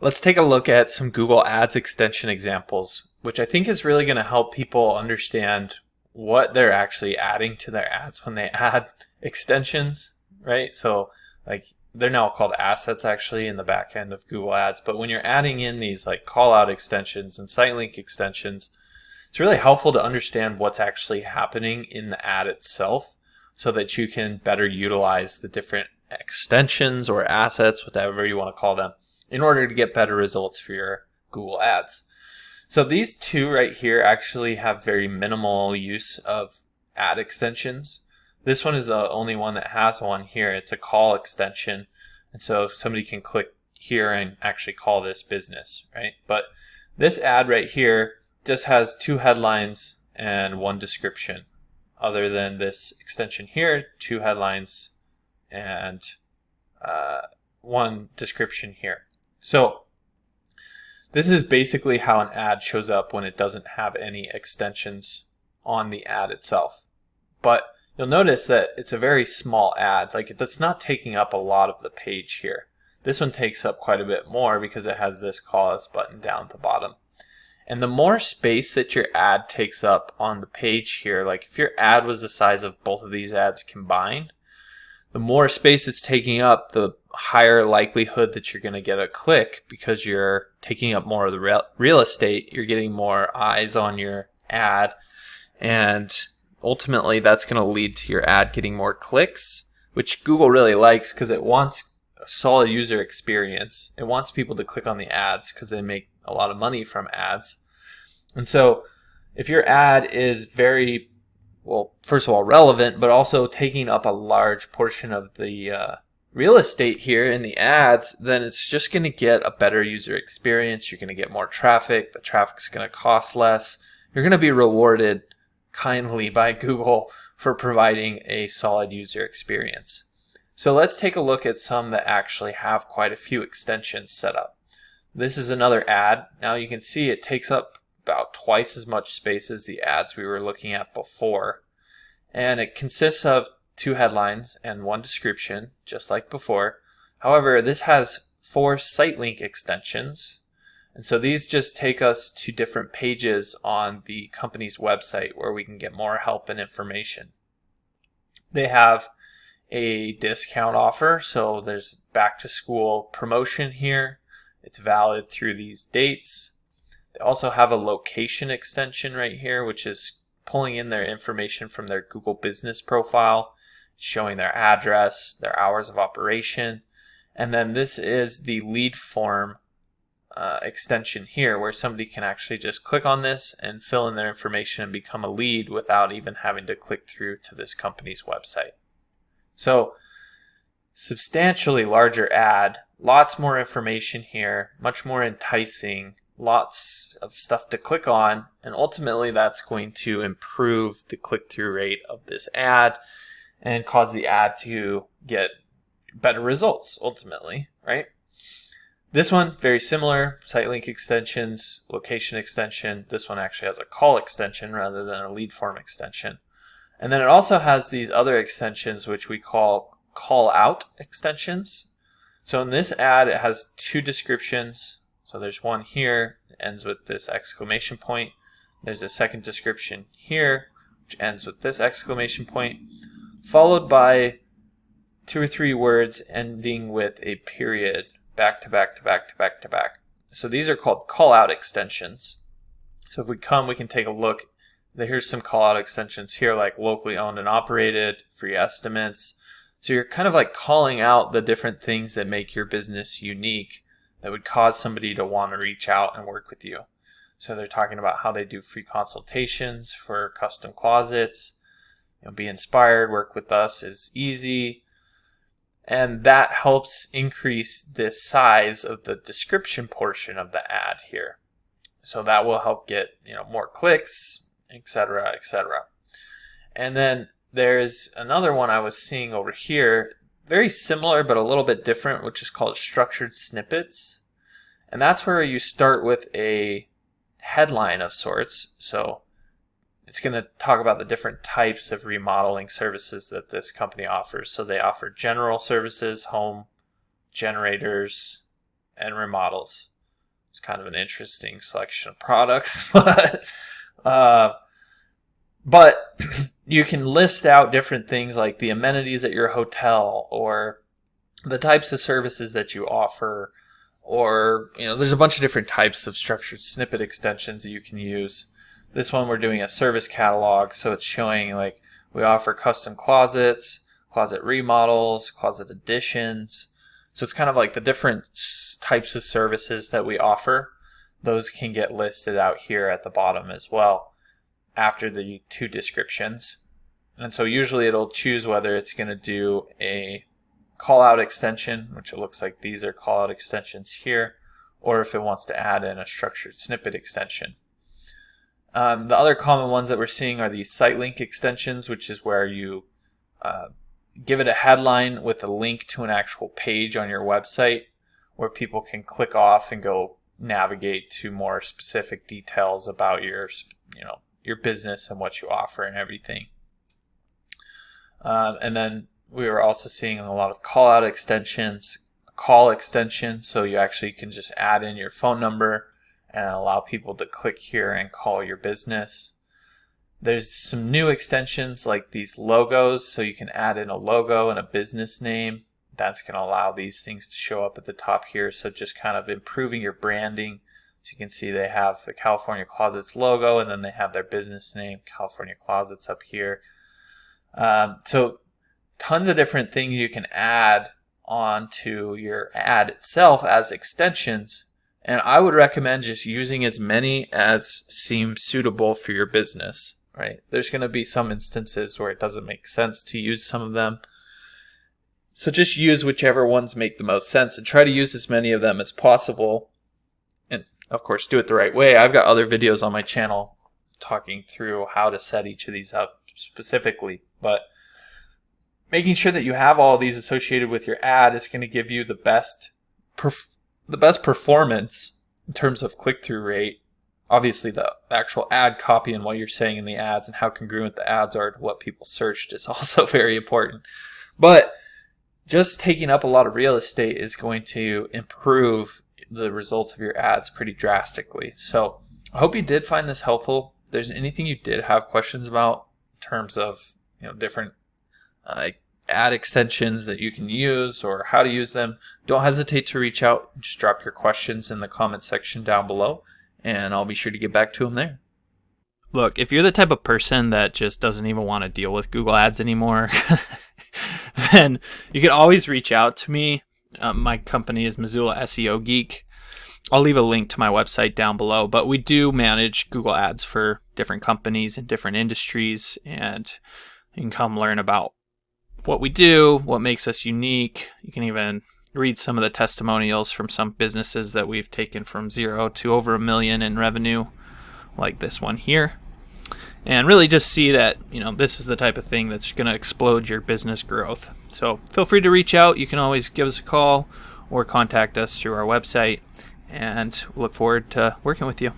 Let's take a look at some Google Ads extension examples, which I think is really going to help people understand what they're actually adding to their ads when they add extensions, right? So like they're now called assets actually in the back end of Google Ads, but when you're adding in these like call out extensions and site link extensions, it's really helpful to understand what's actually happening in the ad itself so that you can better utilize the different extensions or assets, whatever you want to call them, in order to get better results for your Google Ads. So these two right here actually have very minimal use of ad extensions. This one is the only one that has one here. It's a call extension. And so somebody can click here and actually call this business, right? But this ad right here just has two headlines and one description. Other than this extension here, two headlines and one description here. So this is basically how an ad shows up when it doesn't have any extensions on the ad itself. But you'll notice that it's a very small ad. Like it's not taking up a lot of the page here. This one takes up quite a bit more because it has this call us button down at the bottom. And the more space that your ad takes up on the page here, like if your ad was the size of both of these ads combined, the more space it's taking up, the higher likelihood that you're going to get a click because you're taking up more of the real estate. You're getting more eyes on your ad, and ultimately that's going to lead to your ad getting more clicks, which Google really likes because it wants a solid user experience. It wants people to click on the ads because they make a lot of money from ads. And so if your ad is very, well, first of all, relevant, but also taking up a large portion of the real estate here in the ads, then it's just going to get a better user experience. You're going to get more traffic. The traffic's going to cost less. You're going to be rewarded kindly by Google for providing a solid user experience. So let's take a look at some that actually have quite a few extensions set up. This is another ad. Now you can see it takes up about twice as much space as the ads we were looking at before. And it consists of two headlines and one description, just like before. However, this has 4 site link extensions. And so these just take us to different pages on the company's website where we can get more help and information. They have a discount offer. So there's back to school promotion here. It's valid through these dates. They also have a location extension right here, which is pulling in their information from their Google business profile, showing their address, their hours of operation. And then this is the lead form extension here, where somebody can actually just click on this and fill in their information and become a lead without even having to click through to this company's website. So substantially larger ad, lots more information here, much more enticing, lots of stuff to click on, and ultimately that's going to improve the click-through rate of this ad and cause the ad to get better results ultimately, right? This one, very similar, site link extensions, location extension. This one actually has a call extension rather than a lead form extension. And then it also has these other extensions which we call call-out extensions. So in this ad, it has 2 descriptions. So there's one here that ends with this exclamation point. There's a second description here, which ends with this exclamation point, followed by 2 or 3 words ending with a period, back to back to back to back to back. So these are called call-out extensions. So if we can take a look. Here's some call-out extensions here, like locally owned and operated, free estimates. So you're kind of like calling out the different things that make your business unique that would cause somebody to want to reach out and work with you. So they're talking about how they do free consultations for custom closets. Be inspired, work with us is easy. And that helps increase the size of the description portion of the ad here. So that will help get more clicks, etc., etc. And then there's another one I was seeing over here, very similar but a little bit different, which is called structured snippets. And that's where you start with a headline of sorts. So it's going to talk about the different types of remodeling services that this company offers. So they offer general services, home, generators, and remodels. It's kind of an interesting selection of products, but you can list out different things like the amenities at your hotel, or the types of services that you offer, or there's a bunch of different types of structured snippet extensions that you can use. This one we're doing a service catalog, so it's showing like we offer custom closets, closet remodels, closet additions. So it's kind of like the different types of services that we offer. Those can get listed out here at the bottom as well after the two descriptions. And so usually it'll choose whether it's going to do a callout extension, which it looks like these are callout extensions here, or if it wants to add in a structured snippet extension. The other common ones that we're seeing are these site link extensions, which is where you give it a headline with a link to an actual page on your website where people can click off and go navigate to more specific details about your business and what you offer and everything. And then we were also seeing a lot of call-out extensions, call extensions, so you actually can just add in your phone number and allow people to click here and call your business. There's some new extensions like these logos, so you can add in a logo and a business name. That's going to allow these things to show up at the top here, so just kind of improving your branding. So you can see they have the California Closets logo, and then they have their business name, California Closets, up here. So tons of different things you can add onto your ad itself as extensions, and I would recommend just using as many as seem suitable for your business. Right? There's going to be some instances where it doesn't make sense to use some of them, so just use whichever ones make the most sense and try to use as many of them as possible, and of course do it the right way. I've got other videos on my channel talking through how to set each of these up specifically, but making sure that you have all of these associated with your ad is going to give you the best performance in terms of click-through rate. Obviously, the actual ad copy and what you're saying in the ads and how congruent the ads are to what people searched is also very important. But just taking up a lot of real estate is going to improve the results of your ads pretty drastically. So I hope you did find this helpful. If there's anything you did have questions about in terms of different ad extensions that you can use or how to use them, don't hesitate to reach out. Just drop your questions in the comment section down below, and I'll be sure to get back to them there. Look, if you're the type of person that just doesn't even want to deal with Google Ads anymore, then you can always reach out to me. My company is Missoula SEO Geek. I'll leave a link to my website down below, but we do manage Google Ads for different companies and different industries, and you can come learn about what we do, what makes us unique. You can even read some of the testimonials from some businesses that we've taken from 0 to over $1 million in revenue, like this one here, and really just see that this is the type of thing that's going to explode your business growth. So feel free to reach out. You can always give us a call or contact us through our website, and look forward to working with you.